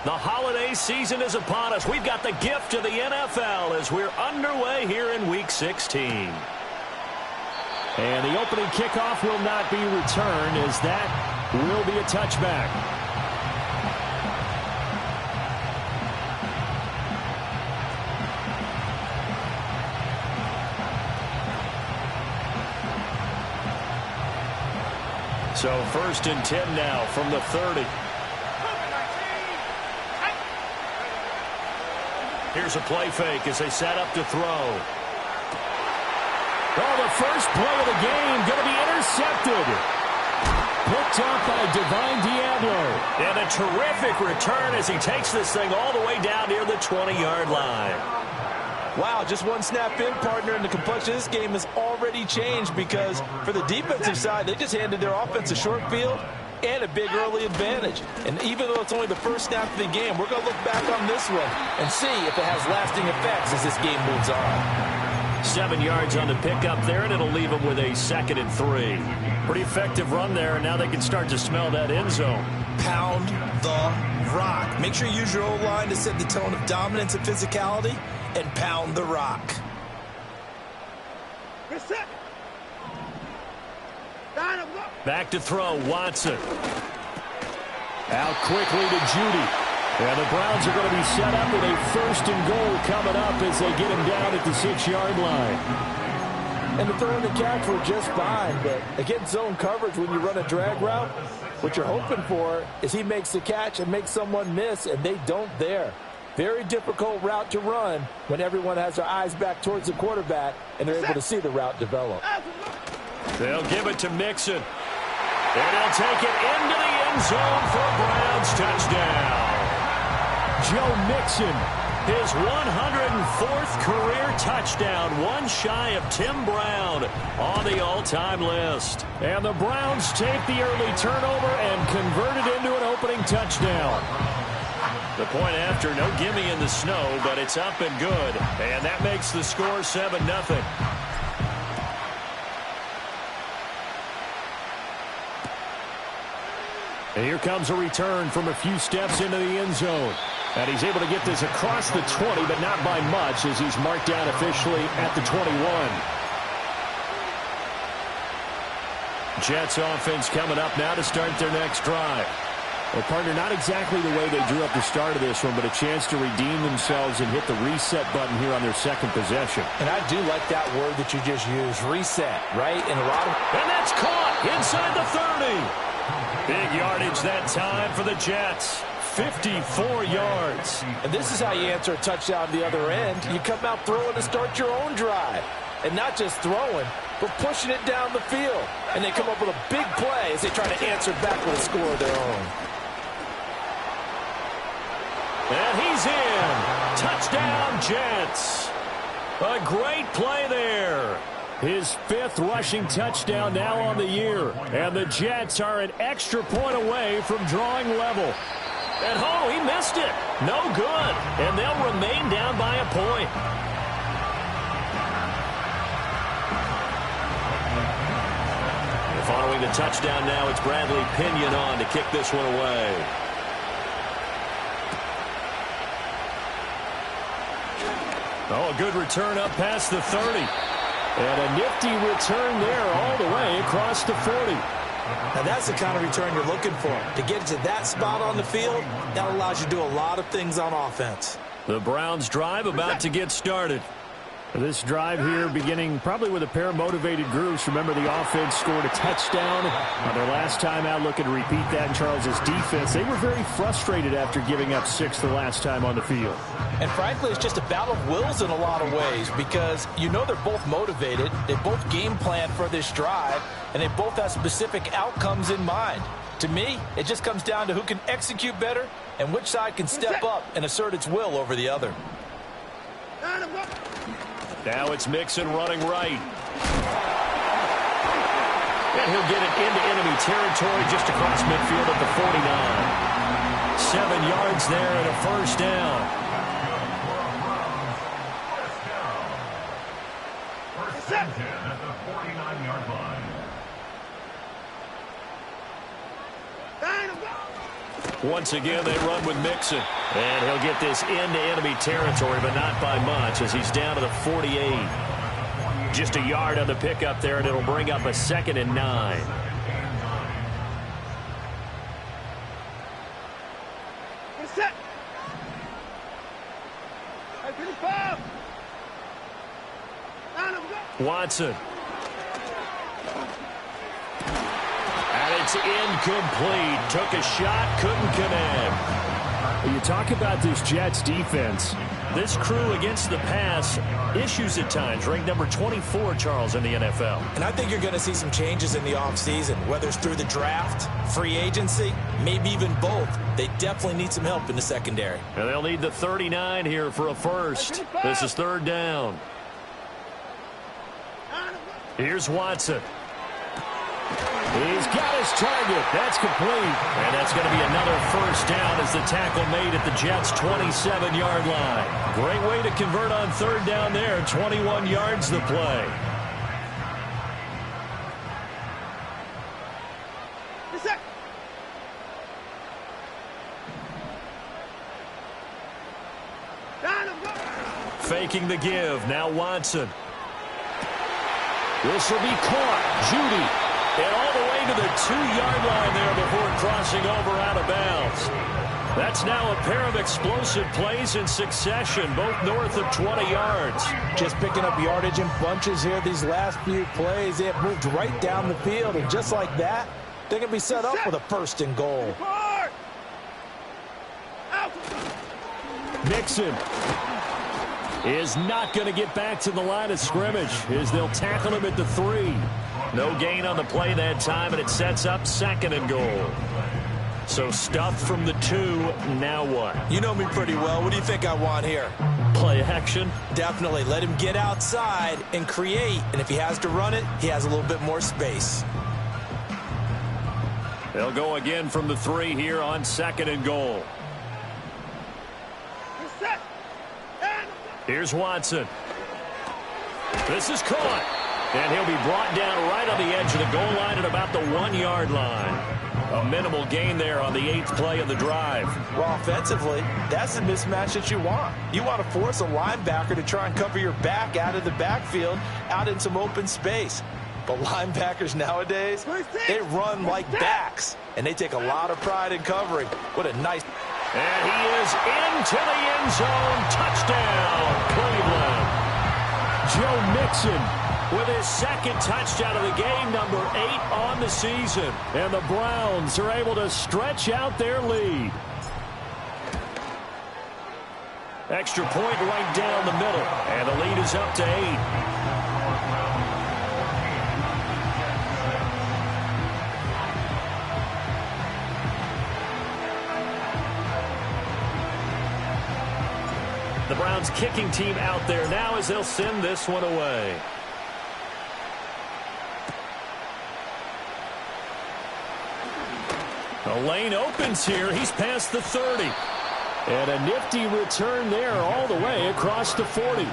The holiday season is upon us. We've got the gift of the NFL as we're underway here in Week 16. And the opening kickoff will not be returned, as that will be a touchback. So 1st and 10 now from the 30. Here's a play fake as they set up to throw. Oh, the first play of the game going to be intercepted. Picked up by Divine Diablo. And a terrific return as he takes this thing all the way down near the 20-yard line. Wow, just one snap in, partner, and the complexion of this game has already changed because for the defensive side, they just handed their offense a short field and a big early advantage. And even though it's only the first snap of the game, we're going to look back on this one and see if it has lasting effects as this game moves on. 7 yards on the pickup there, and it'll leave them with a 2nd and 3. Pretty effective run there, and now they can start to smell that end zone. Pound the rock. Make sure you use your O-line to set the tone of dominance and physicality, and pound the rock. Back to throw, Watson. Out quickly to Judy. And the Browns are going to be set up with a 1st and goal coming up as they get him down at the 6-yard line. And the throw and the catch were just fine, but against zone coverage when you run a drag route, what you're hoping for is he makes the catch and makes someone miss, and they don't there. Very difficult route to run when everyone has their eyes back towards the quarterback and they're able to see the route develop. They'll give it to Mixon. And he'll take it into the end zone for a Browns touchdown. Joe Mixon, his 104th career touchdown, one shy of Tim Brown on the all-time list. And the Browns take the early turnover and convert it into an opening touchdown. The point after, no gimme in the snow, but it's up and good. And that makes the score 7-0. And here comes a return from a few steps into the end zone. And he's able to get this across the 20, but not by much, as he's marked down officially at the 21. Jets offense coming up now to start their next drive. Well, partner, not exactly the way they drew up the start of this one, but a chance to redeem themselves and hit the reset button here on their 2nd possession. And I do like that word that you just used, reset, right? And that's caught inside the 30. Big yardage that time for the Jets. 54 yards. And this is how you answer a touchdown the other end. You come out throwing to start your own drive. And not just throwing, but pushing it down the field. And they come up with a big play as they try to answer back with a score of their own. And he's in. Touchdown, Jets. A great play there. His 5th rushing touchdown now on the year. And the Jets are an extra point away from drawing level. And oh, he missed it. No good. And they'll remain down by a point. Following the touchdown now, it's Bradley Pinion on to kick this one away. Oh, a good return up past the 30. And a nifty return there all the way across the 40. Now that's the kind of return you're looking for. To get to that spot on the field, that allows you to do a lot of things on offense. The Browns drive about to get started. This drive here beginning probably with a pair of motivated groups. Remember, the offense scored a touchdown on their last time out. Looking to repeat that in Charles's defense. They were very frustrated after giving up 6 the last time on the field. And frankly, it's just a battle of wills in a lot of ways because you know they're both motivated. They both game plan for this drive, and they both have specific outcomes in mind. To me, it just comes down to who can execute better and which side can step up and assert its will over the other. Now it's Mixon running right. And he'll get it into enemy territory just across midfield at the 49. 7 yards there and a first down. First and 10 at the 49-yard line. Once again, they run with Mixon. And he'll get this into enemy territory, but not by much as he's down to the 48. Just a yard on the pickup there, and it'll bring up a 2nd and 9. Watson. And it's incomplete. Took a shot, couldn't connect. When you talk about this Jets defense, This crew against the pass, issues at times, ranked number 24, Charles, in the NFL. And I think you're going to see some changes in the offseason, whether it's through the draft, free agency, maybe even both. They definitely need some help in the secondary. And they'll need the 39 here for a first. This is 3rd down. Here's Watson. He's got his target. That's complete. And that's going to be another first down as the tackle made at the Jets' 27-yard line. Great way to convert on 3rd down there. 21 yards the play. Faking the give. Now Watson. This will be caught. Judy. And all the way to the 2-yard line there before crossing over out of bounds. That's now a pair of explosive plays in succession, both north of 20 yards. Just picking up yardage in bunches here these last few plays. They have moved right down the field, and just like that, they're going to be set up with a 1st and goal. Mixon is not going to get back to the line of scrimmage as they'll tackle him at the 3. No gain on the play that time, and it sets up 2nd and goal. So stuffed from the 2, now what? You know me pretty well. What do you think I want here? Play action? Definitely. Let him get outside and create, and if he has to run it, he has a little bit more space. They'll go again from the 3 here on 2nd and goal. Here's Watson. This is caught. And he'll be brought down right on the edge of the goal line at about the 1-yard line. A minimal gain there on the 8th play of the drive. Well, offensively, that's the mismatch that you want. You want to force a linebacker to try and cover your back out of the backfield, out in some open space. But linebackers nowadays, they run like backs, and they take a lot of pride in covering. What a nice... And he is into the end zone. Touchdown, Cleveland. Joe Mixon with his 2nd touchdown of the game, number 8 on the season. And the Browns are able to stretch out their lead. Extra point right down the middle. And the lead is up to 8. The Browns kicking team out there now as they'll send this one away. The lane opens here. He's past the 30. And a nifty return there all the way across the 40.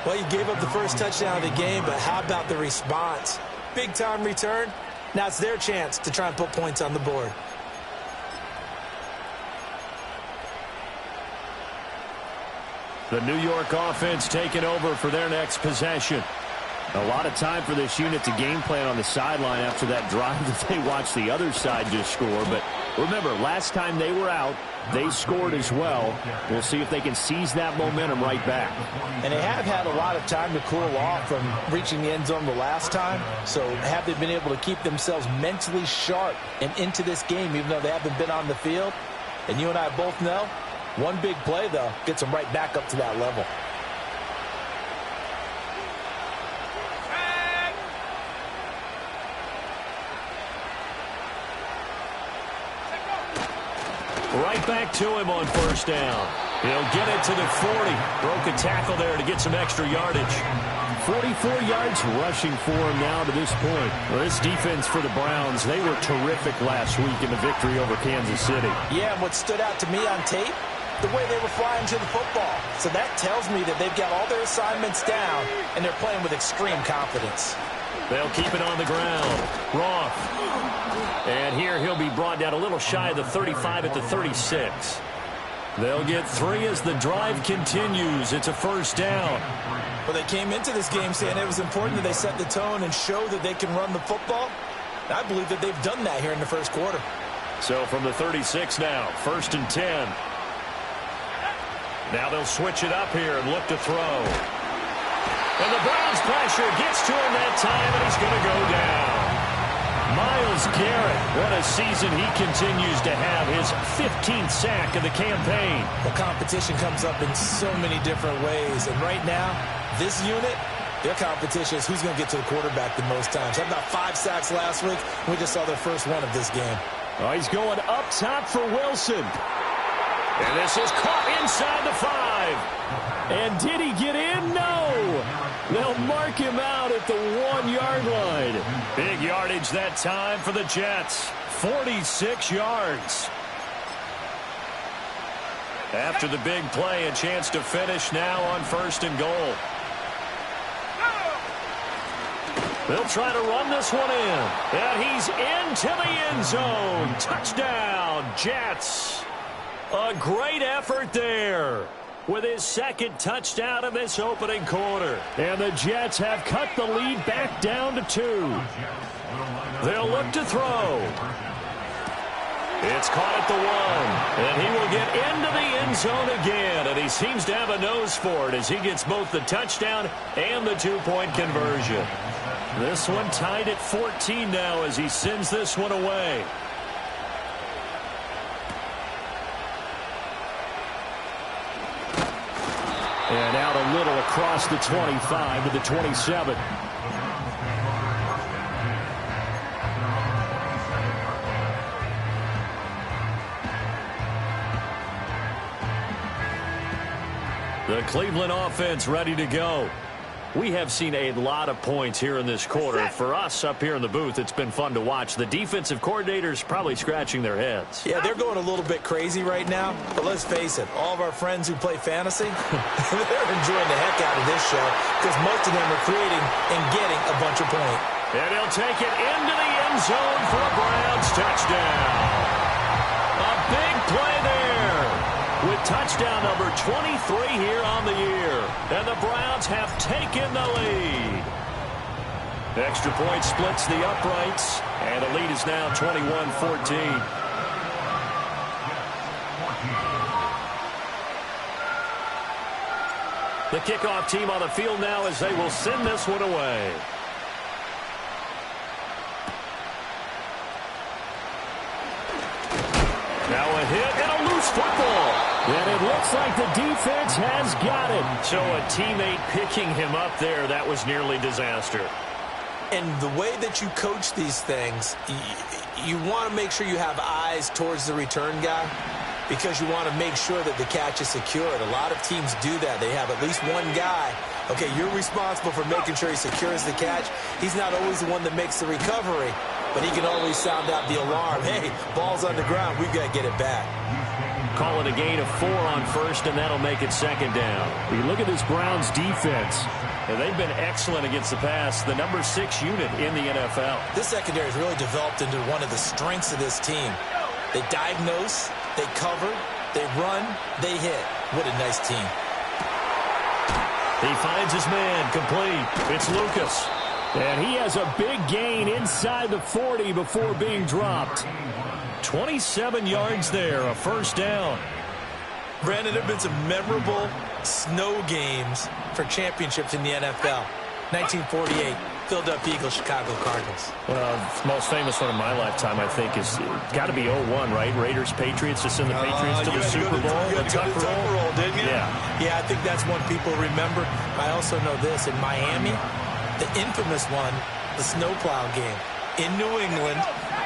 Well, you gave up the first touchdown of the game, but how about the response? Big-time return. Now it's their chance to try and put points on the board. The New York offense taking over for their next possession. A lot of time for this unit to game plan on the sideline after that drive that they watched the other side just score. But remember, last time they were out, they scored as well. We'll see if they can seize that momentum right back. And they have had a lot of time to cool off from reaching the end zone the last time. So have they been able to keep themselves mentally sharp and into this game, even though they haven't been on the field? And you and I both know, one big play, though, gets them right back up to that level. Right back to him on 1st down. He'll get it to the 40. Broke a tackle there to get some extra yardage. 44 yards rushing for him now to this point. Well, this defense for the Browns, they were terrific last week in the victory over Kansas City. Yeah, and what stood out to me on tape, the way they were flying to the football. So that tells me that they've got all their assignments down, and they're playing with extreme confidence. They'll keep it on the ground. Roth. And here he'll be brought down a little shy of the 35 at the 36. They'll get 3 as the drive continues. It's a first down. Well, they came into this game saying it was important that they set the tone and show that they can run the football. And I believe that they've done that here in the first quarter. So from the 36 now, 1st and 10. Now they'll switch it up here and look to throw. And the Browns pressure gets to him that time, and he's going to go down. Myles Garrett, what a season he continues to have, his 15th sack of the campaign. The competition comes up in so many different ways, and right now, this unit, their competition is who's going to get to the quarterback the most times. Had about 5 sacks last week, and we just saw their first one of this game. Oh, he's going up top for Wilson. And this is caught inside the 5. And did he get in? No. They'll mark him out at the 1-yard line. Big yardage that time for the Jets. 46 yards. After the big play, a chance to finish now on 1st and goal. They'll try to run this one in. And he's into the end zone. Touchdown, Jets. A great effort there with his 2nd touchdown of this opening quarter. And the Jets have cut the lead back down to 2. They'll look to throw. It's caught at the 1. And he will get into the end zone again. And he seems to have a nose for it as he gets both the touchdown and the 2-point conversion. This one tied at 14 now as he sends this one away. And out a little across the 25 to the 27. The Cleveland offense ready to go. We have seen a lot of points here in this quarter. For us up here in the booth, it's been fun to watch. The defensive coordinators probably scratching their heads. Yeah, they're going a little bit crazy right now. But let's face it, all of our friends who play fantasy, they're enjoying the heck out of this show because most of them are creating and getting a bunch of points. And he'll take it into the end zone for a Browns touchdown. A big play there with touchdown number 23 here on the year. And the Browns have taken the lead. Extra point splits the uprights. And the lead is now 21-14. The kickoff team on the field now as they will send this one away. Now a hit and a loose football. And it looks like the defense has got it. So a teammate picking him up there, that was nearly disaster. And the way that you coach these things, you want to make sure you have eyes towards the return guy because you want to make sure that the catch is secured. A lot of teams do that. They have at least one guy. Okay, you're responsible for making sure he secures the catch. He's not always the one that makes the recovery, but he can always sound out the alarm. Hey, ball's on the ground. We've got to get it back. Call it a gain of 4 on 1st, and that'll make it 2nd down. You look at this Browns defense. And they've been excellent against the pass, the number 6 unit in the NFL. This secondary has really developed into one of the strengths of this team. They diagnose, they cover, they run, they hit. What a nice team. He finds his man, complete. It's Lucas. And he has a big gain inside the 40 before being dropped. 27 yards there, a 1st down. Brandon, there have been some memorable snow games for championships in the NFL. 1948, Philadelphia Eagles, Chicago Cardinals. Well, the most famous one of my lifetime, I think, is got to be 01, right? Raiders, Patriots, to send the Patriots to the Super Bowl. You had to go to the Tucker Roll, didn't you? Yeah, I think that's one people remember. I also know this. In Miami, the infamous one, the snowplow game in New England,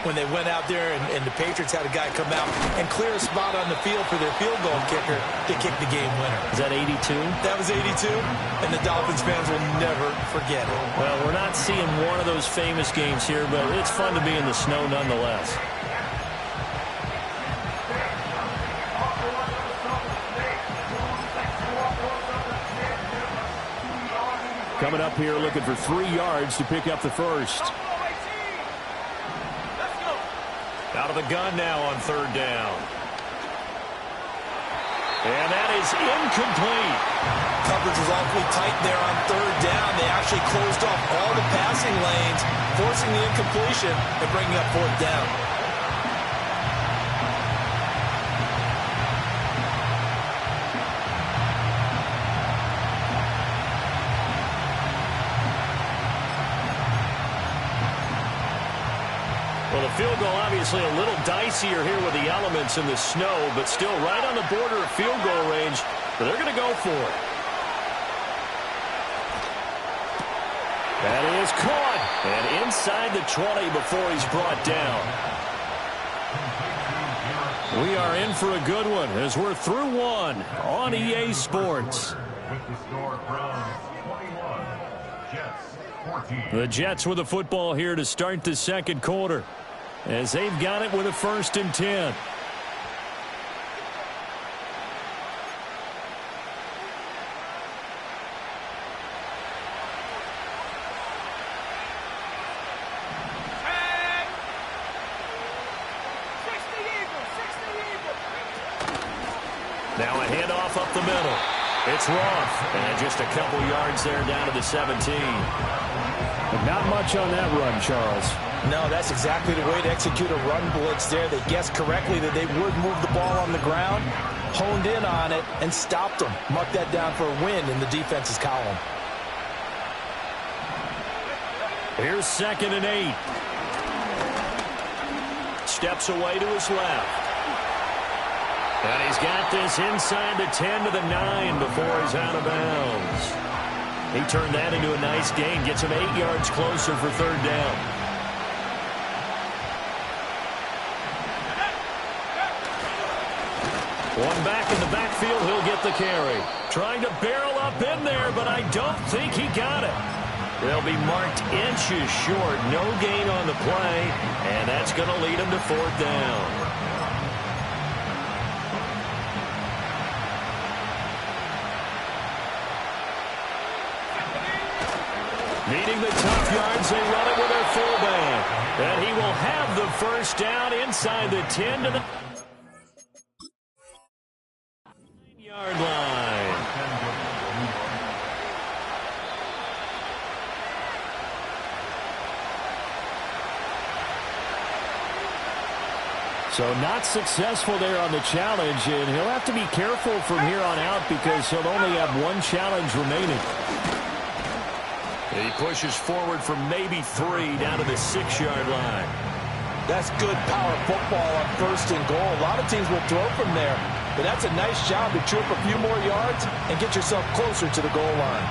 when they went out there and the Patriots had a guy come out and clear a spot on the field for their field goal kicker to kick the game winner. Is that 82? That was 82, and the Dolphins fans will never forget it. Well, we're not seeing one of those famous games here, but it's fun to be in the snow nonetheless. Coming up here looking for 3 yards to pick up the 1st. Out of the gun now on third down. And that is incomplete. Coverage was awfully tight there on third down. They actually closed off all the passing lanes, forcing the incompletion and bringing up fourth down. Well, the field goal obviously a little dicier here with the elements in the snow, but still right on the border of field goal range. But they're going to go for it. That is caught. And inside the 20 before he's brought down. We are in for a good one as we're through one on EA Sports. With the score from 21, Jets 14. The Jets with the football here to start the second quarter, as they've got it with a 1st and 10. Now a handoff up the middle. It's Roth, and just a couple yards there down to the 17. But not much on that run, Charles. No, that's exactly the way to execute a run blitz there. They guessed correctly that they would move the ball on the ground, honed in on it, and stopped them. Mark that down for a win in the defense's column. Here's 2nd and 8. Steps away to his left. And he's got this inside the 10 to the 9 before he's out of bounds. He turned that into a nice gain, gets him 8 yards closer for third down. One back in the backfield, he'll get the carry. Trying to barrel up in there, but I don't think he got it. They'll be marked inches short. No gain on the play, and that's going to lead him to fourth down. Needing the tough yards, they run it with their fullback. And he will have the first down inside the 10 to the 9-yard line. So not successful there on the challenge, and he'll have to be careful from here on out because he'll only have one challenge remaining. He pushes forward for maybe 3 down to the 6-yard line. That's good power football on 1st and goal. A lot of teams will throw from there, but that's a nice job to chew up a few more yards and get yourself closer to the goal line.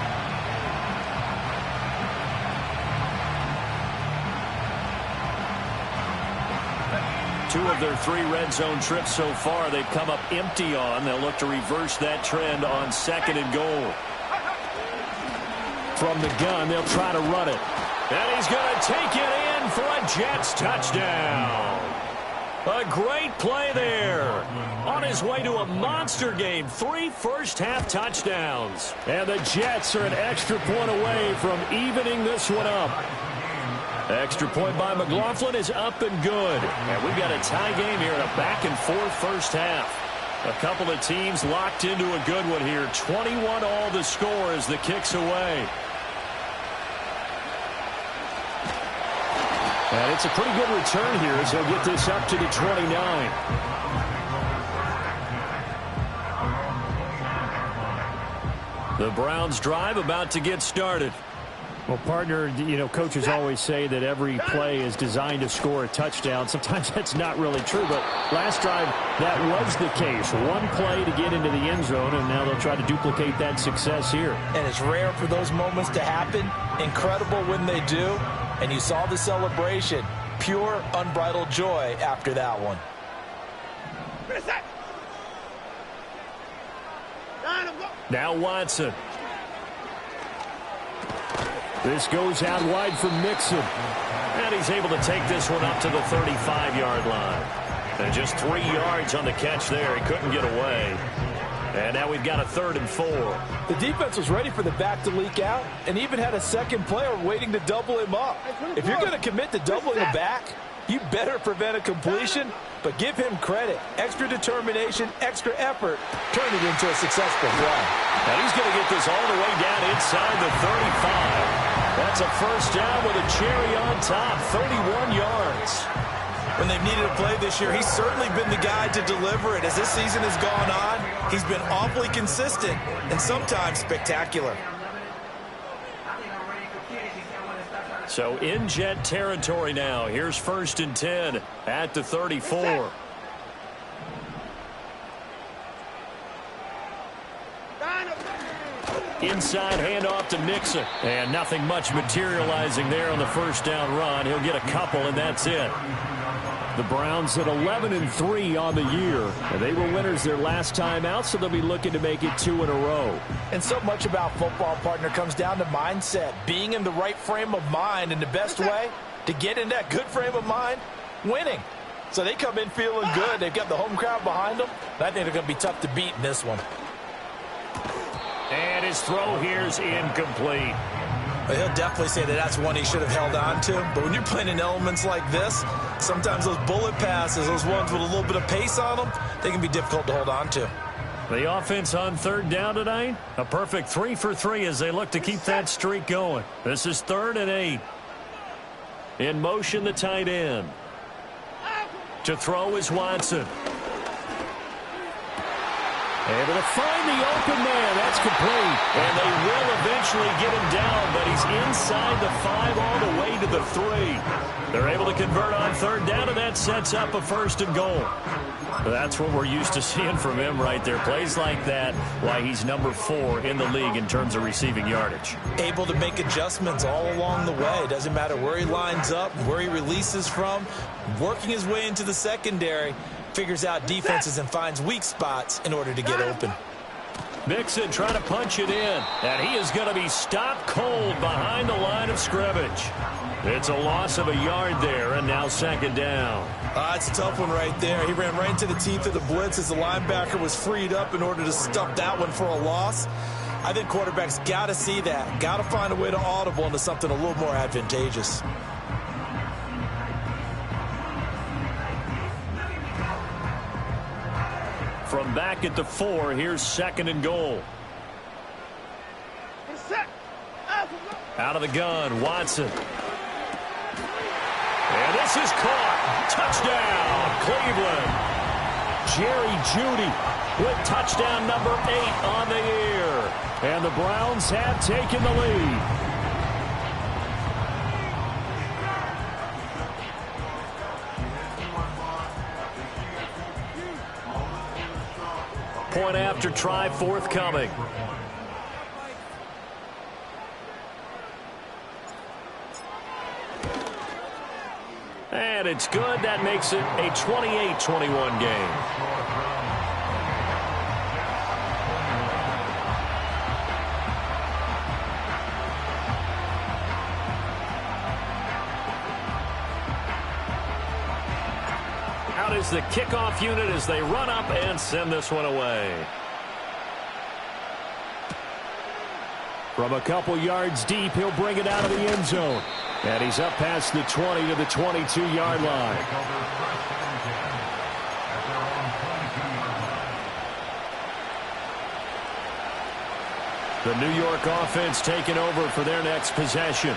Two of their 3 red zone trips so far they've come up empty on. They'll look to reverse that trend on 2nd and goal. From the gun, they'll try to run it. And he's going to take it in for a Jets touchdown. A great play there. On his way to a monster game. 3 first-half touchdowns. And the Jets are an extra point away from evening this one up. Extra point by McLaughlin is up and good. And we've got a tie game here in a back-and-forth first half. A couple of teams locked into a good one here. 21 all the score as the kick's away. And it's a pretty good return here as he'll get this up to the 29. The Browns drive about to get started. Well, partner, you know, coaches always say that every play is designed to score a touchdown. Sometimes that's not really true, but last drive, that was the case. One play to get into the end zone, and now they'll try to duplicate that success here. And it's rare for those moments to happen. Incredible when they do. And you saw the celebration. Pure, unbridled joy after that one. Now Watson. This goes out wide for Mixon. And he's able to take this one up to the 35-yard line. And just 3 yards on the catch there. He couldn't get away. And now we've got a 3rd and 4. The defense was ready for the back to leak out and even had a second player waiting to double him up. If you're going to commit to doubling a back, You better prevent a completion, but give him credit. Extra determination, extra effort, turn it into a successful play. And he's going to get this all the way down inside the 35. That's a first down with a cherry on top, 31 yards. When they've needed a play this year, he's certainly been the guy to deliver it. As this season has gone on, he's been awfully consistent and sometimes spectacular. So in Jet territory now. Here's 1st and 10 at the 34. Inside handoff to Mixon. And nothing much materializing there on the first down run. He'll get a couple, and that's it. The Browns at 11-3 on the year. And they were winners their last time out, so they'll be looking to make it 2 in a row. And so much about football, partner, comes down to mindset. Being in the right frame of mind, and the best way to get in that good frame of mind, winning. So they come in feeling good. They've got the home crowd behind them. And I think they're going to be tough to beat in this one. And his throw here's incomplete. But he'll definitely say that that's one he should have held on to. But when you're playing in elements like this, sometimes those bullet passes, those ones with a little bit of pace on them, they can be difficult to hold on to. The offense on 3rd down tonight, a perfect 3 for 3 as they look to keep that streak going. This is 3rd and 8. In motion, the tight end. To throw is Watson. Able to find the open man. That's complete. And they will eventually get him down, but he's inside the 5 all the way to the 3. They're able to convert on 3rd down, and that sets up a 1st and goal. That's what we're used to seeing from him right there. Plays like that, why he's number 4 in the league in terms of receiving yardage. Able to make adjustments all along the way. Doesn't matter where he lines up, where he releases from. Working his way into the secondary. Figures out defenses and finds weak spots in order to get open. Mixon trying to punch it in. And he is going to be stopped cold behind the line of scrimmage. It's a loss of a yard there, and now 2nd down. It's a tough one right there. He ran right into the teeth of the blitz as the linebacker was freed up in order to stuff that one for a loss. I think quarterbacks got to see that. Got to find a way to audible into something a little more advantageous. From back at the 4, here's 2nd and goal. Out of the gun, Watson. And this is caught. Touchdown, Cleveland. Jerry Jeudy with touchdown number 8 on the year. And the Browns have taken the lead. Point after try forthcoming. And it's good. That makes it a 28-21 game. Out is the kickoff unit as they run up and send this one away. From a couple yards deep, he'll bring it out of the end zone. And he's up past the 20 to the 22-yard line. The New York offense taking over for their next possession.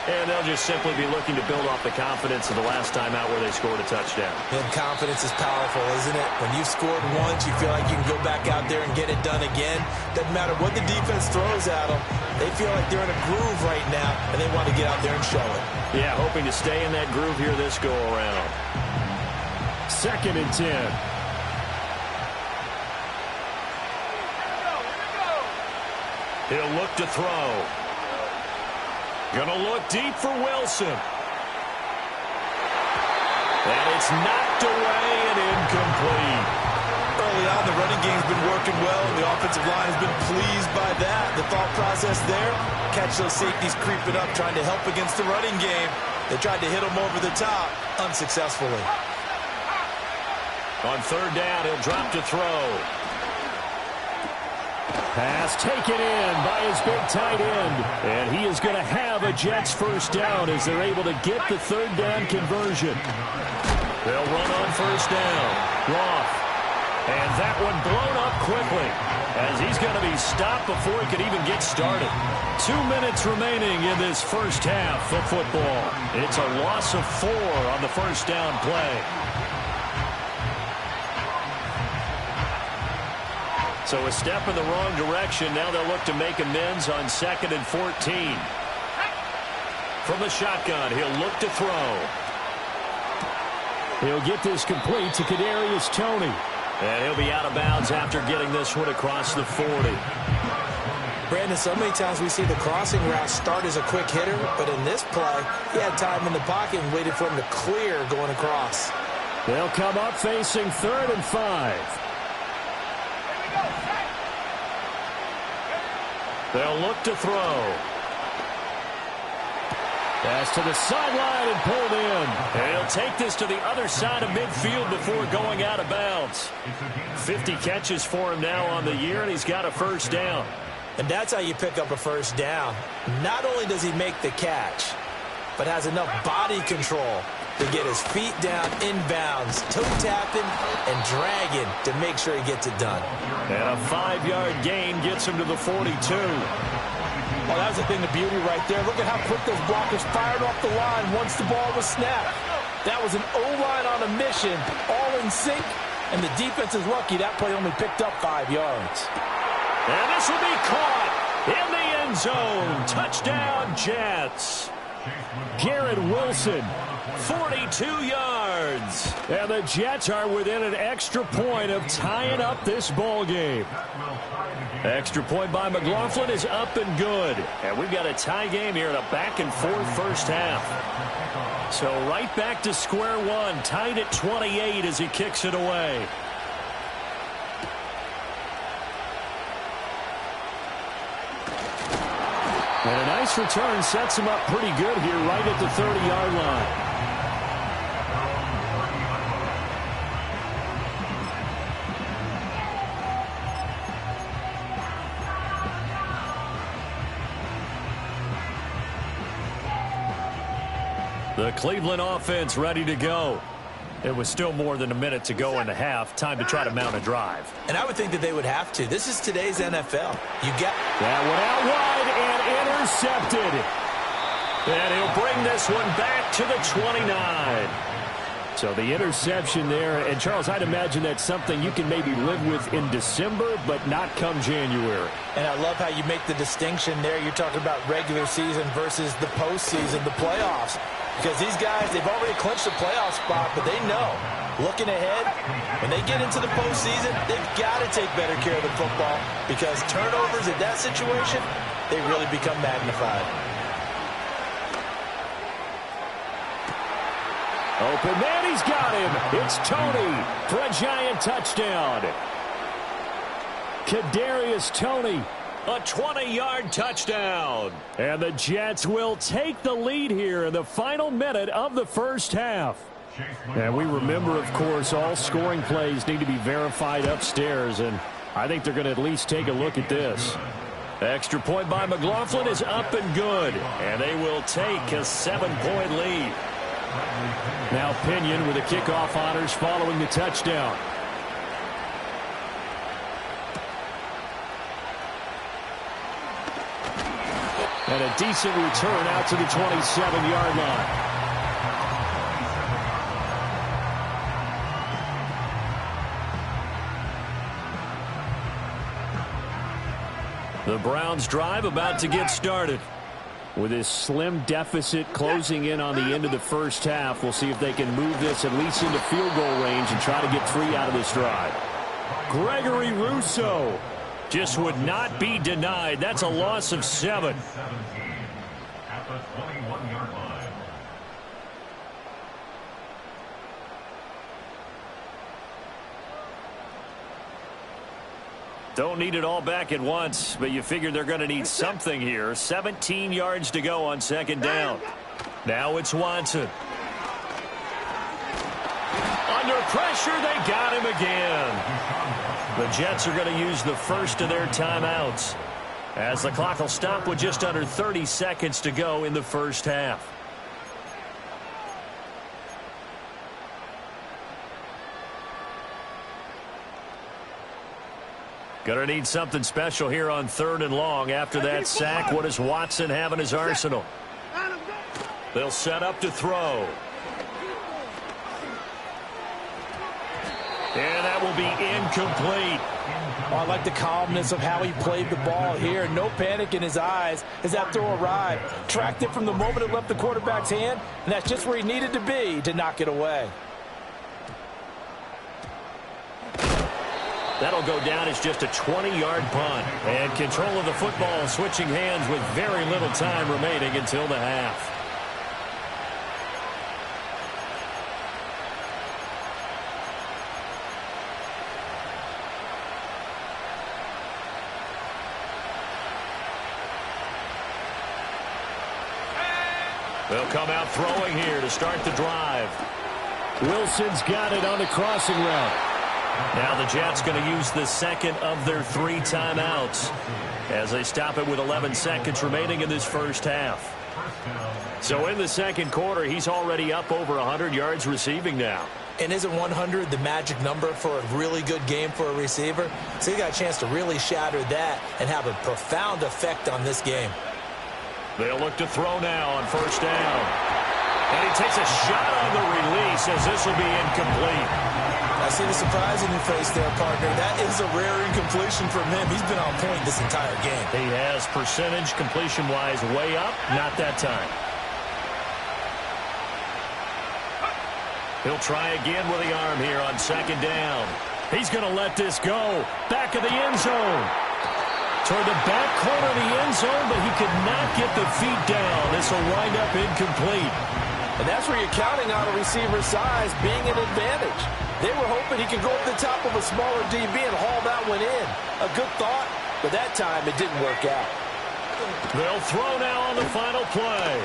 And they'll just simply be looking to build off the confidence of the last time out where they scored a touchdown. And confidence is powerful, isn't it? When you've scored once, you feel like you can go back out there and get it done again. Doesn't matter what the defense throws at them. They feel like they're in a groove right now, and they want to get out there and show it. Yeah, hoping to stay in that groove here this go-around. 2nd and 10. He'll look to throw. Gonna look deep for Wilson. And it's knocked away and incomplete. Early on, the running game's been working well, and the offensive line has been pleased by that. The thought process there, catch those safeties creeping up, trying to help against the running game. They tried to hit them over the top, unsuccessfully. On 3rd down, he'll drop to throw. Pass taken in by his big tight end. And he is going to have a Jets first down as they're able to get the third down conversion. They'll run on first down. Roth. And that one blown up quickly as he's going to be stopped before he could even get started. 2 minutes remaining in this first half of football. It's a loss of 4 on the first down play. So a step in the wrong direction. Now they'll look to make amends on 2nd and 14. From the shotgun, he'll look to throw. He'll get this complete to Kadarius Toney. And he'll be out of bounds after getting this one across the 40. Brandon, so many times we see the crossing route start as a quick hitter, but in this play, he had time in the pocket and waited for him to clear going across. They'll come up facing 3rd and 5. They'll look to throw. Pass to the sideline and pulled in. And he'll take this to the other side of midfield before going out of bounds. 50 catches for him now on the year, and he's got a first down. And that's how you pick up a first down. Not only does he make the catch, but has enough body control to get his feet down inbounds, toe-tapping and dragging to make sure he gets it done. And a 5-yard gain gets him to the 42. Well, that's the thing of beauty right there. Look at how quick those blockers fired off the line once the ball was snapped. That was an O-line on a mission, all in sync, and the defense is lucky that play only picked up 5 yards. And this will be caught in the end zone. Touchdown, Jets. Garrett Wilson, 42 yards. And the Jets are within an extra point of tying up this ball game. Extra point by McLaughlin is up and good. And we've got a tie game here in a back-and-forth first half. So right back to square one, tied at 28 as he kicks it away. And a nice return sets him up pretty good here right at the 30-yard line. The Cleveland offense ready to go. It was still more than a minute to go in the half. Time to try to mount a drive. And I would think that they would have to. This is today's NFL. You got that one out wide and intercepted. And he'll bring this one back to the 29. So the interception there. And, Charles, I'd imagine that's something you can maybe live with in December, but not come January. And I love how you make the distinction there. You're talking about regular season versus the postseason, the playoffs. Because these guys, they've already clinched the playoff spot, but they know, looking ahead, when they get into the postseason, they've got to take better care of the football because turnovers in that situation, they really become magnified. Open man, he's got him. It's Toney for a giant touchdown. Kadarius Toney. A 20-yard touchdown. And the Jets will take the lead here in the final minute of the first half. And we remember, of course, all scoring plays need to be verified upstairs, and I think they're going to at least take a look at this. Extra point by McLaughlin is up and good, and they will take a 7-point lead. Now Pinion with the kickoff honors following the touchdown. And a decent return out to the 27-yard line. The Browns drive about to get started. With this slim deficit closing in on the end of the first half, we'll see if they can move this at least into field goal range and try to get 3 out of this drive. Gregory Rousseau just would not be denied. That's a loss of 7. At the 21-yard line. Don't need it all back at once, but you figure they're going to need something here. 17 yards to go on second down. Now it's Watson. Under pressure, they got him again. The Jets are going to use the first of their timeouts, as the clock will stop with just under 30 seconds to go in the first half. Going to need something special here on 3rd and long. After that sack, what does Watson have in his arsenal? They'll set up to throw. And that will be incomplete. Oh, I like the calmness of how he played the ball here. No panic in his eyes as that throw arrived. Tracked it from the moment it left the quarterback's hand, and that's just where he needed to be to knock it away. That'll go down as just a 20-yard punt. And control of the football switching hands with very little time remaining until the half. They'll come out throwing here to start the drive. Wilson's got it on the crossing route. Now the Jets going to use the second of their 3 timeouts as they stop it with 11 seconds remaining in this first half. So in the second quarter, he's already up over 100 yards receiving now. And isn't 100 the magic number for a really good game for a receiver? So he got a chance to really shatter that and have a profound effect on this game. They'll look to throw now on first down. And he takes a shot on the release as this will be incomplete. I see the surprise in your face there, partner. That is a rare incompletion from him. He's been on point this entire game. He has percentage completion-wise way up. Not that time. He'll try again with the arm here on second down. He's going to let this go. Back of the end zone. Toward the back corner of the end zone, but he could not get the feet down. This will wind up incomplete. And that's where you're counting on a receiver's size being an advantage. They were hoping he could go up the top of a smaller DB and haul that one in. A good thought, but that time it didn't work out. They'll throw now on the final play.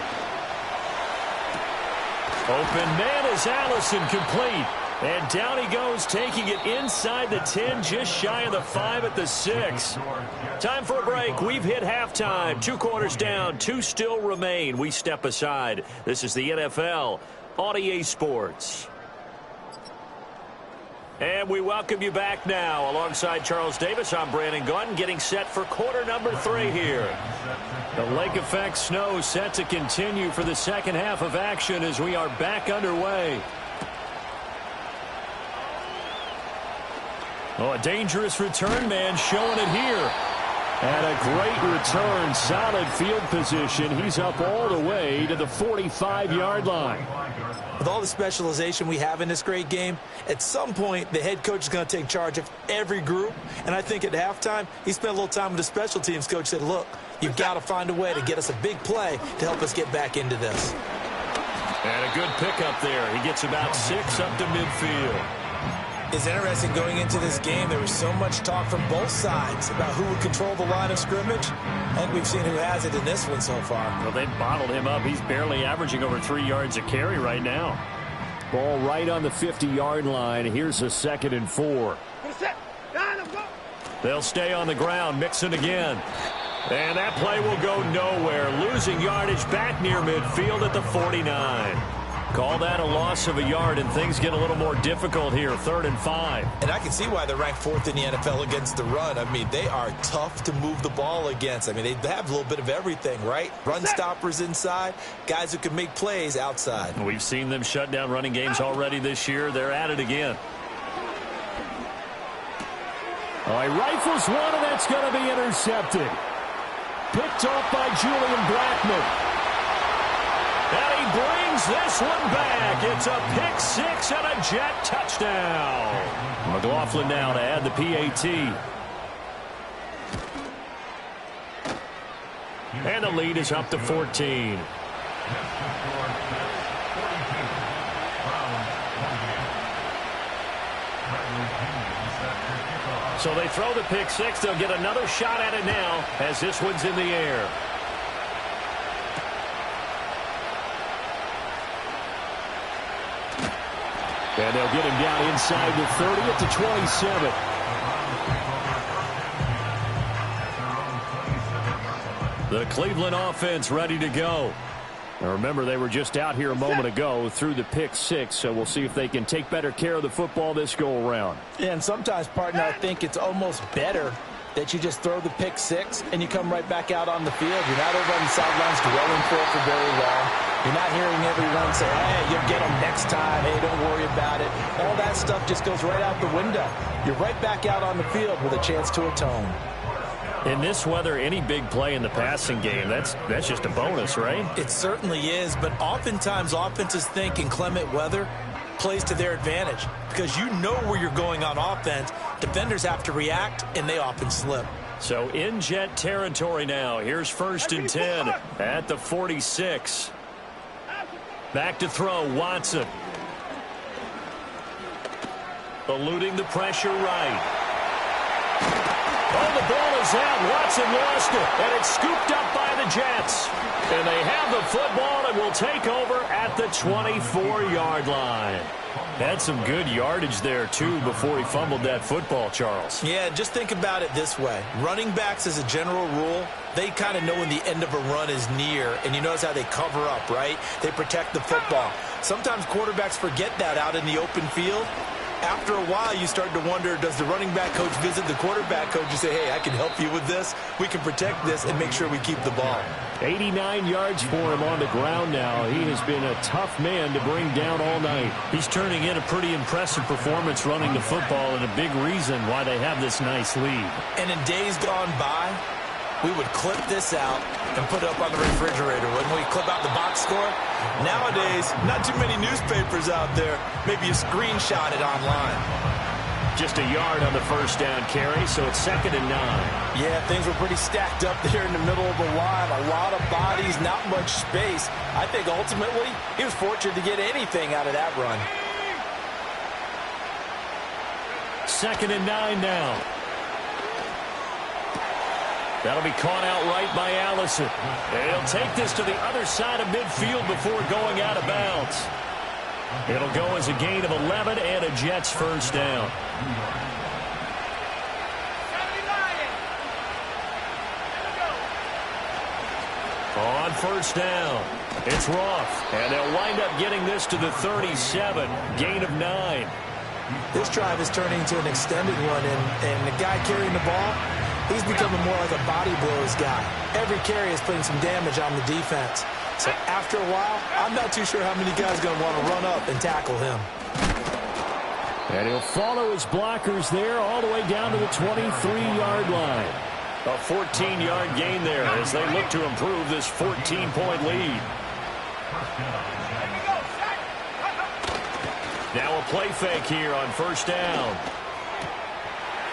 Open man is Allison, complete. And down he goes, taking it inside the 10, just shy of the 5 at the 6. Time for a break. We've hit halftime. 2 quarters down, 2 still remain. We step aside. This is the NFL on EA Sports. And we welcome you back now. Alongside Charles Davis, I'm Brandon Gunn, getting set for quarter number 3 here. The lake effect snow set to continue for the second half of action as we are back underway. Oh, a dangerous return man showing it here. And a great return, solid field position. He's up all the way to the 45-yard line. With all the specialization we have in this great game, at some point the head coach is going to take charge of every group. And I think at halftime, he spent a little time with the special teams coach, said, look, you've got to find a way to get us a big play to help us get back into this. And a good pickup there. He gets about 6 up to midfield. It's interesting going into this game. There was so much talk from both sides about who would control the line of scrimmage. I think we've seen who has it in this one so far. Well, they bottled him up. He's barely averaging over 3 yards a carry right now. Ball right on the 50-yard line. Here's a 2nd and 4. They'll stay on the ground, Mixon again. And that play will go nowhere. Losing yardage back near midfield at the 49. Call that a loss of a yard, and things get a little more difficult here, 3rd and 5. And I can see why they're ranked 4th in the NFL against the run. I mean, they are tough to move the ball against. I mean, they have a little bit of everything, right? Run stoppers inside, guys who can make plays outside. We've seen them shut down running games already this year. They're at it again. Oh, he rifles one, and that's going to be intercepted. Picked off by Julian Blackmon. And he brings this one back. It's a pick 6 and a Jet touchdown. McLaughlin now to add the PAT. And the lead is up to 14. So they throw the pick 6. They'll get another shot at it now as this one's in the air. And they'll get him down inside the 30 at the 27. The Cleveland offense ready to go. Now remember, they were just out here a moment ago through the pick six, so we'll see if they can take better care of the football this go-around. Yeah, and sometimes, partner, I think it's almost better that you just throw the pick six and you come right back out on the field. You're not over on the sidelines dwelling for it for very long. You're not hearing everyone say, hey, you'll get them next time. Hey, don't worry about it. All that stuff just goes right out the window. You're right back out on the field with a chance to atone. In this weather, any big play in the passing game, that's just a bonus, right? It certainly is, but oftentimes offenses think inclement weather plays to their advantage because you know where you're going on offense. Defenders have to react, and they often slip. So in Jet territory now. Here's 1st and 10 at the 46. Back to throw, Watson. Eluding the pressure right. Oh, the ball is out. Watson lost it, and it's scooped up by the Jets. And they have the football and will take over at the 24-yard line. Had some good yardage there, too, before he fumbled that football, Charles. Yeah, just think about it this way. Running backs, as a general rule, they kind of know when the end of a run is near, and you notice how they cover up, right? They protect the football. Sometimes quarterbacks forget that out in the open field. After a while, you start to wonder, does the running back coach visit the quarterback coach and say, hey, I can help you with this. We can protect this and make sure we keep the ball. 89 yards for him on the ground now. He has been a tough man to bring down all night. He's turning in a pretty impressive performance running the football, and a big reason why they have this nice lead. And in days gone by, we would clip this out and put it up on the refrigerator. Wouldn't we clip out the box score? Nowadays, not too many newspapers out there. Maybe you screenshot it online. Just a yard on the first down carry, so it's 2nd and 9. Yeah, things were pretty stacked up there in the middle of the line. A lot of bodies, not much space. I think ultimately he was fortunate to get anything out of that run. 2nd and 9 now. That'll be caught out right by Allison. And he'll take this to the other side of midfield before going out of bounds. It'll go as a gain of 11 and a Jets first down. On first down, it's Roth. And they'll wind up getting this to the 37, gain of 9. This drive is turning into an extended one, and the guy carrying the ball, he's becoming more like a body blows guy. Every carry is putting some damage on the defense. So after a while, I'm not too sure how many guys are going to want to run up and tackle him. And he'll follow his blockers there all the way down to the 23-yard line. A 14-yard gain there as they look to improve this 14-point lead. Now a play fake here on first down.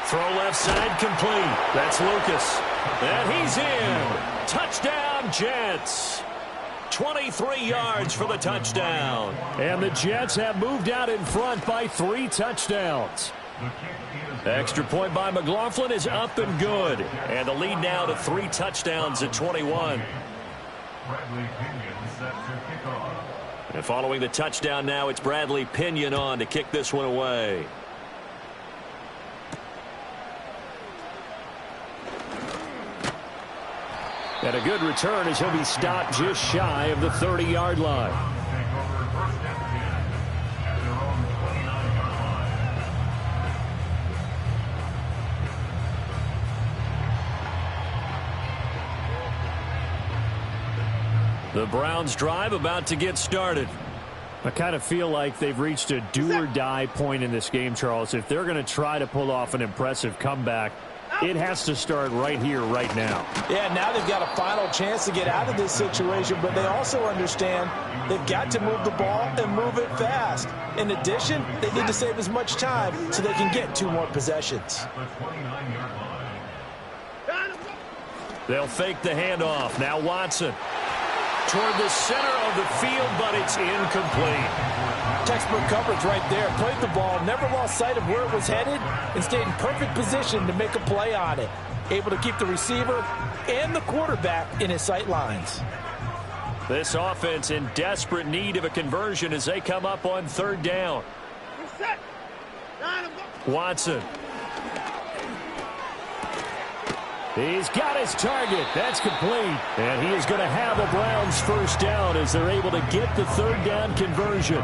Throw left side complete. That's Lucas. And he's in. Touchdown, Jets. 23 yards for the touchdown. And the Jets have moved out in front by 3 touchdowns. Extra point by McLaughlin is up and good. And the lead now to 3 touchdowns at 21. And following the touchdown now, it's Bradley Pinion on to kick this one away. And a good return as he'll be stopped just shy of the 30-yard line. The Browns drive about to get started. I kind of feel like they've reached a do-or-die point in this game, Charles. If they're going to try to pull off an impressive comeback, it has to start right here, right now. Yeah, now they've got a final chance to get out of this situation, but they also understand they've got to move the ball and move it fast. In addition, they need to save as much time so they can get 2 more possessions. They'll fake the handoff. Now Watson. Toward the center of the field, but it's incomplete. Textbook coverage right there. Played the ball, never lost sight of where it was headed, and stayed in perfect position to make a play on it. Able to keep the receiver and the quarterback in his sight lines. This offense in desperate need of a conversion as they come up on 3rd down. Watson. He's got his target. That's complete. And he is going to have a Browns first down as they're able to get the third down conversion.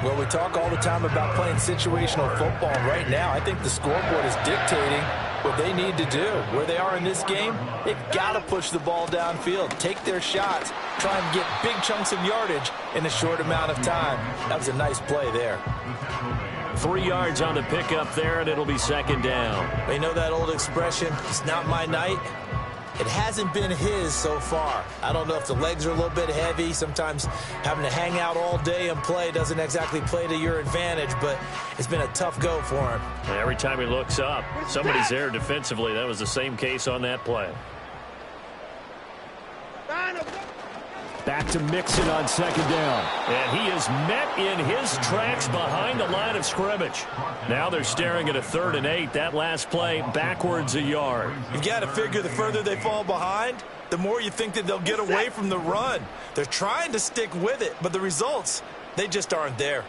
Well, we talk all the time about playing situational football. Right now, I think the scoreboard is dictating what they need to do. Where they are in this game, they've got to push the ball downfield, take their shots, try and get big chunks of yardage in a short amount of time. That was a nice play there. 3 yards on the pickup there, and it'll be second down. You know that old expression, it's not my night? It hasn't been his so far. I don't know if the legs are a little bit heavy. Sometimes having to hang out all day and play doesn't exactly play to your advantage, but it's been a tough go for him. And every time he looks up, somebody's there defensively. That was the same case on that play. Back to Mixon on second down. And he is met in his tracks behind the line of scrimmage. Now they're staring at a 3rd and 8. That last play backwards a yard. You've got to figure the further they fall behind, the more you think that they'll get away from the run. They're trying to stick with it, but the results, they just aren't there.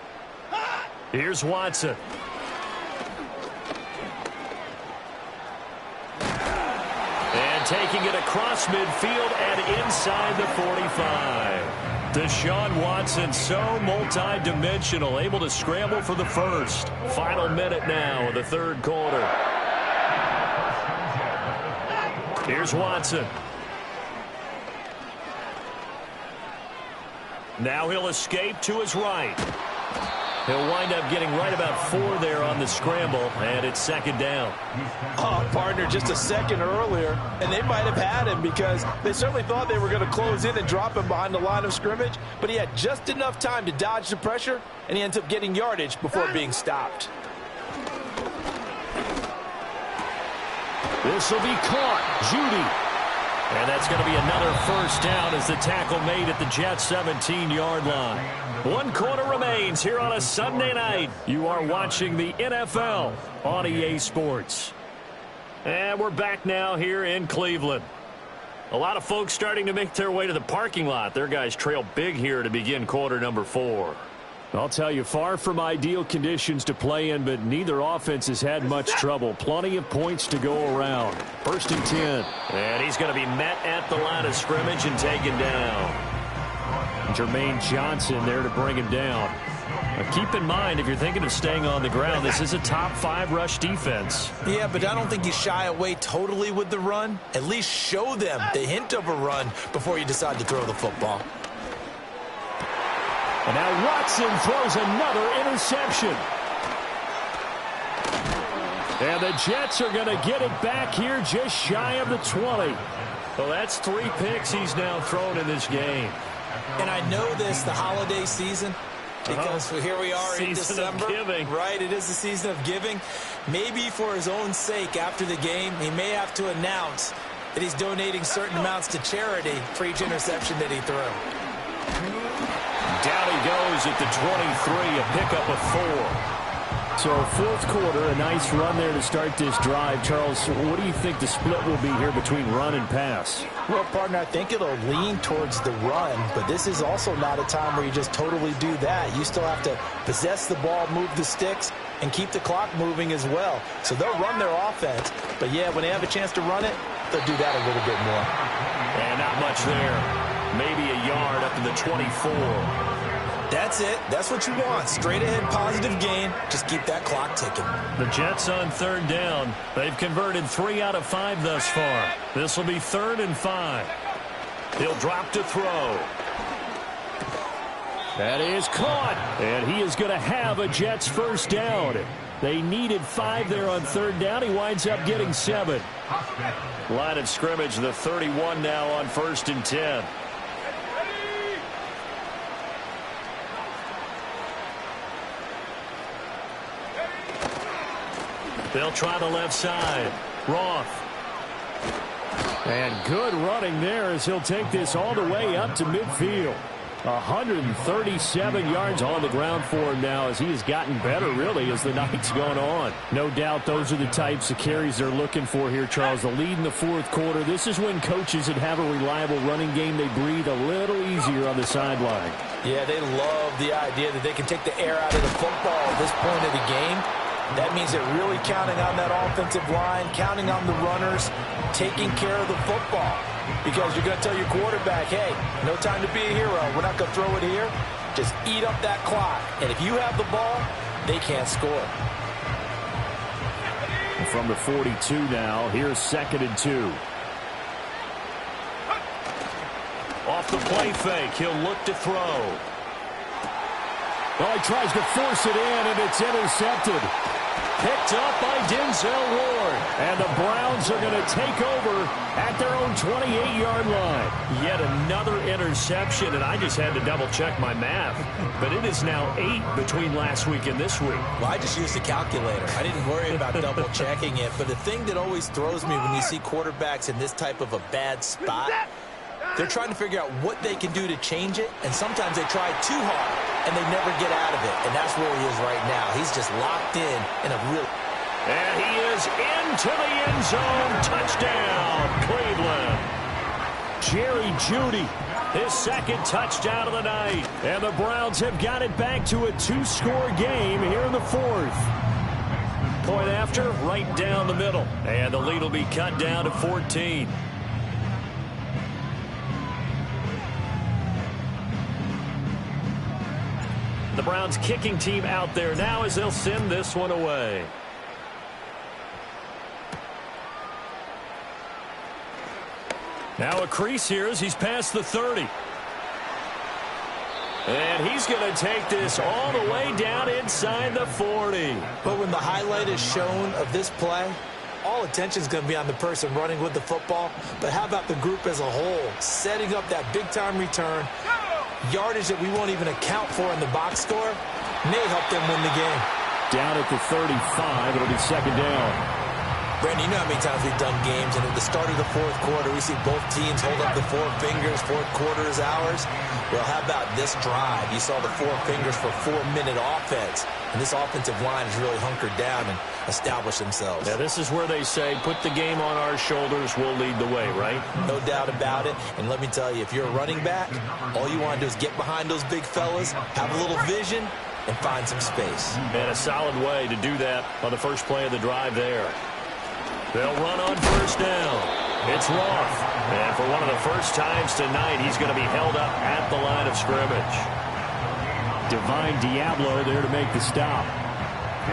Here's Watson. And taking it across midfield and inside the 45. Deshaun Watson, so multi-dimensional, able to scramble for the first. Final minute now of the third quarter. Here's Watson. Now he'll escape to his right. He'll wind up getting right about 4 there on the scramble, and it's second down. Oh, partner, just a second earlier, and they might have had him because they certainly thought they were going to close in and drop him behind the line of scrimmage, but he had just enough time to dodge the pressure, and he ends up getting yardage before being stopped. This will be caught. Judy. And that's going to be another first down as the tackle made at the Jets' 17-yard line. 1 quarter remains here on a Sunday night. You are watching the NFL on EA Sports. And we're back now here in Cleveland. A lot of folks starting to make their way to the parking lot. Their guys trail big here to begin quarter number 4. I'll tell you, far from ideal conditions to play in, but neither offense has had much trouble. Plenty of points to go around. 1st and 10. And he's going to be met at the line of scrimmage and taken down. Jermaine Johnson there to bring him down. Now keep in mind, if you're thinking of staying on the ground, this is a top 5 rush defense. Yeah, but I don't think you shy away totally with the run. At least show them the hint of a run before you decide to throw the football. And now Watson throws another interception. And the Jets are going to get it back here just shy of the 20. Well, that's 3 picks he's now thrown in this game. And I know this, the holiday season, because here we are in December. Season of giving. Right, it is the season of giving. Maybe for his own sake after the game, he may have to announce that he's donating certain amounts to charity for each interception that he threw. Down he goes at the 23, a pickup of 4. So 4th quarter, a nice run there to start this drive. Charles, what do you think the split will be here between run and pass? Well, partner, I think it'll lean towards the run, but this is also not a time where you just totally do that. You still have to possess the ball, move the sticks, and keep the clock moving as well. So they'll run their offense, but yeah, when they have a chance to run it, they'll do that a little bit more. And not much there. Maybe a yard up to the 24. That's it. That's what you want. Straight ahead positive gain. Just keep that clock ticking. The Jets on 3rd down. They've converted 3 out of 5 thus far. This will be 3rd and 5. He'll drop to throw. That is caught. And he is going to have a Jets first down. They needed 5 there on 3rd down. He winds up getting 7. Line of scrimmage, the 31 now on 1st and 10. They'll try the left side. Roth. And good running there as he'll take this all the way up to midfield. 137 yards on the ground for him now as he has gotten better, really, as the night's gone on. No doubt those are the types of carries they're looking for here, Charles. The lead in the 4th quarter. This is when coaches that have a reliable running game, they breathe a little easier on the sideline. Yeah, they love the idea that they can take the air out of the football at this point of the game. That means they're really counting on that offensive line, counting on the runners, taking care of the football. Because you're going to tell your quarterback, hey, no time to be a hero. We're not going to throw it here. Just eat up that clock. And if you have the ball, they can't score. From the 42 now, here's 2nd and 2. Off the play fake, he'll look to throw. Well, he tries to force it in, and it's intercepted. Picked up by Denzel Ward. And the Browns are going to take over at their own 28-yard line. Yet another interception, and I just had to double-check my math. But it is now 8 between last week and this week. Well, I just used a calculator. I didn't worry about double-checking it. But the thing that always throws me when you see quarterbacks in this type of a bad spot, they're trying to figure out what they can do to change it, and sometimes they try too hard, and they never get out of it. And that's where he is right now. He's just locked in a real... And he is into the end zone. Touchdown, Cleveland. Jerry Jeudy, His 2nd touchdown of the night. and the Browns have got it back to a 2-score game here in the 4th. Point after, right down the middle. And the lead will be cut down to 14. The Browns kicking team out there now as they'll send this one away. Now a crease here as he's past the 30. And he's going to take this all the way down inside the 40. But when the highlight is shown of this play, all attention is going to be on the person running with the football. But how about the group as a whole, setting up that big-time return, yardage that we won't even account for in the box score, may help them win the game. Down at the 35, it'll be 2nd down. Brandon, you know how many times we've done games, and at the start of the 4th quarter, we see both teams hold up the 4 fingers, 4th quarter is ours. Well, how about this drive? You saw the 4 fingers for 4-minute offense, and this offensive line has really hunkered down and established themselves. Now, this is where they say, put the game on our shoulders, we'll lead the way, right? No doubt about it, and let me tell you, if you're a running back, all you want to do is get behind those big fellas, have a little vision, and find some space. And a solid way to do that on the first play of the drive there. They'll run on 1st down. It's Roth. And for one of the first times tonight, he's going to be held up at the line of scrimmage. Divine Diablo there to make the stop.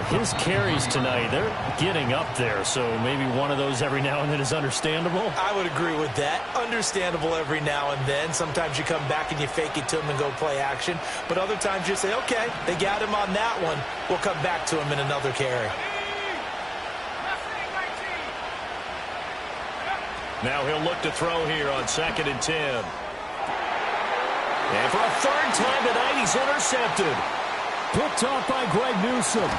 His carries tonight, they're getting up there, so maybe one of those every now and then is understandable. I would agree with that. Understandable every now and then. Sometimes you come back and you fake it to him and go play action. But other times you say, okay, they got him on that one. We'll come back to him in another carry. Now he'll look to throw here on 2nd and 10. And for a 3rd time tonight, he's intercepted. Picked off by Greg Newsome.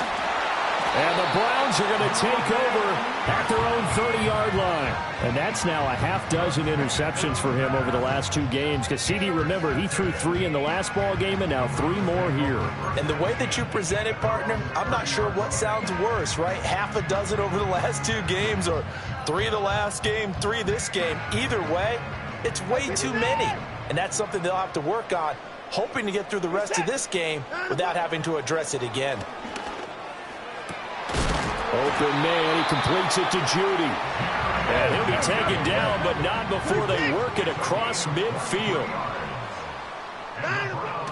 And the Browns are going to take over at their own 30-yard line. And that's now a half dozen interceptions for him over the last 2 games. Because, CD, remember, he threw 3 in the last ball game and now 3 more here. And the way that you present it, partner, I'm not sure what sounds worse, right? Half a dozen over the last 2 games or 3 the last game, 3 this game. Either way, it's way too many. And that's something they'll have to work on, hoping to get through the rest of this game without having to address it again. Open man, he completes it to Jeudy. And he'll be taken down, but not before they work it across midfield.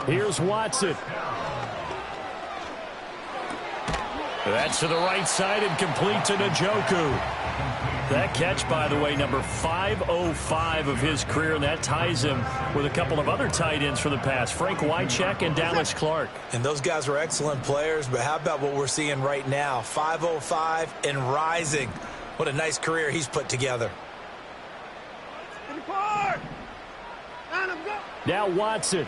Here's Watson. That's to the right side and complete to Njoku. That catch, by the way, number 505 of his career, and that ties him with a couple of other tight ends from the past, Frank Wycheck and Dallas Clark. And those guys were excellent players, but how about what we're seeing right now? 505 and rising. What a nice career he's put together. Now Watson.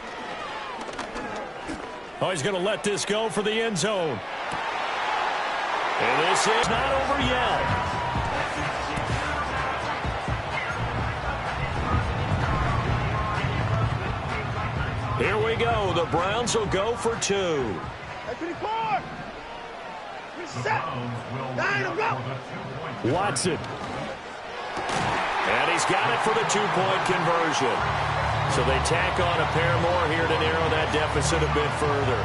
Oh, he's going to let this go for the end zone. And this is not over yet. Here we go. The Browns will go for 2. Watson. And he's got it for the 2-point conversion. So they tack on a pair more here to narrow that deficit a bit further.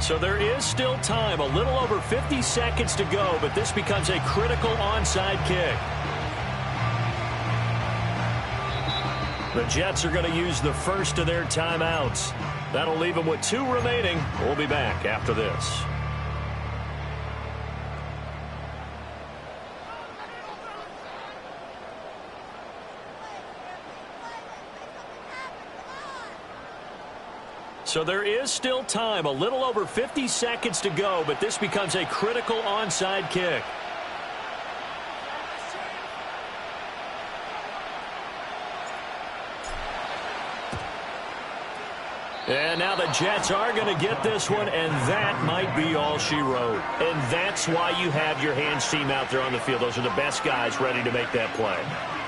So there is still time, a little over 50 seconds to go, but this becomes a critical onside kick. The Jets are going to use the first of their timeouts. That'll leave them with 2 remaining. We'll be back after this. So there is still time, a little over 50 seconds to go, but this becomes a critical onside kick. And now the Jets are going to get this one, and that might be all she wrote. And that's why you have your hands team out there on the field. Those are the best guys ready to make that play.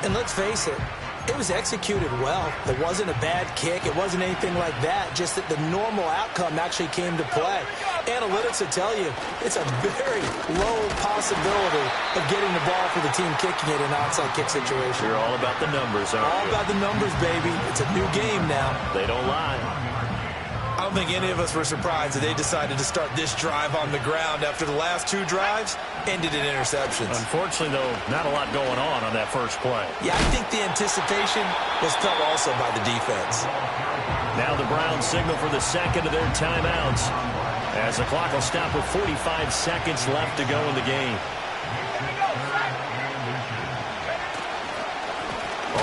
And let's face it, it was executed well. It wasn't a bad kick. It wasn't anything like that. Just that the normal outcome actually came to play. Analytics will tell you it's a very low possibility of getting the ball for the team kicking it in an onside kick situation. You're all about the numbers, aren't you? All about the numbers, baby. It's a new game now. They don't lie. I don't think any of us were surprised that they decided to start this drive on the ground after the last 2 drives ended in interceptions. Unfortunately, though, not a lot going on that first play. Yeah, I think the anticipation was felt also by the defense. Now the Browns signal for the second of their timeouts as the clock will stop with 45 seconds left to go in the game.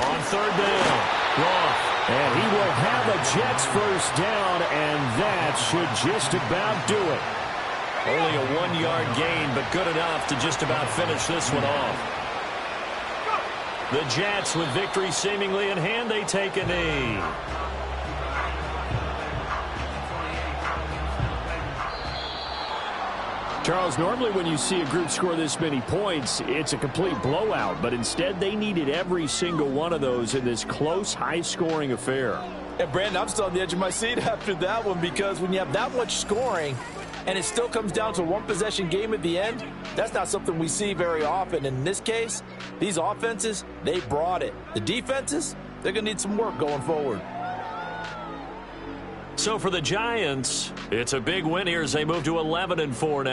On third down, Roth. And he will have a Jets first down, and that should just about do it. Only a 1-yard gain, but good enough to just about finish this one off. The Jets, with victory seemingly in hand, they take a knee. Charles, normally when you see a group score this many points, it's a complete blowout. But instead, they needed every single one of those in this close, high-scoring affair. And, Brandon, I'm still on the edge of my seat after that one because when you have that much scoring and it still comes down to a one-possession game at the end, that's not something we see very often. In this case, these offenses, they brought it. The defenses, they're going to need some work going forward. So for the Giants, it's a big win here as they move to 11-4 now.